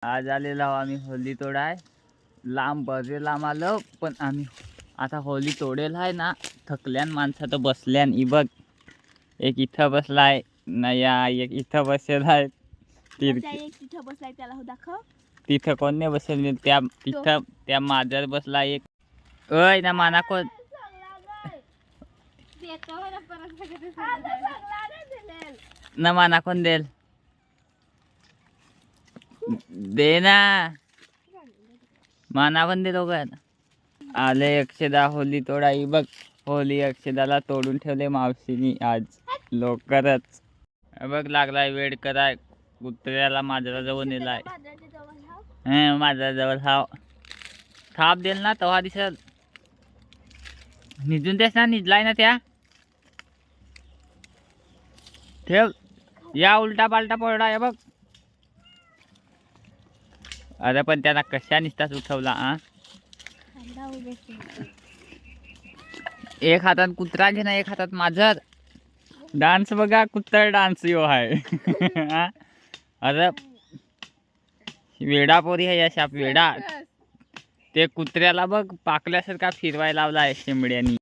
आज आलेलो आम्ही होली तोडाय. लांब बरे लांब आलो, पण आम्ही आता होली तोडेल आहे ना. थकल्यान माणसं तर बसल्यान. ही बघ, एक इथं बसलाय नया, एक इथं बसेल आहे. तिथं बसलाय त्याला हो दाखव. तिथं कोण नाही बसेल. त्या तिथं त्या माझ्यावर बसला एक. ओय ना माना कोण ना माना कोण देल दे ना. माना पण दे दोघं. आले अक्षदा होली तोडाई. बघ, होली अक्षदाला तोडून ठेवले मावशीनी आज लवकरच. बघ लागलाय वेळ कराय. कुत्र्याला माझ्या जवळ नेलाय. माझ्या जवळ हाव. थाप देल ना तवा दिसल. निजून तेस ना, निजलाय ना त्या. ठेव. या उलटा पालटा पडला आहे बघ. अरे पण त्याला कशा निसताच उठवला. एक हातात कुत्रा घे ना, एक हातात माझर. डान्स बघा, कुत्रा डान्स यो आहे. अरे वेडा पोरी आहे या शाप वेडा. ते कुत्र्याला बघ पाकल्यासारखा फिरवायला लावला आहे शेंबड्यानी.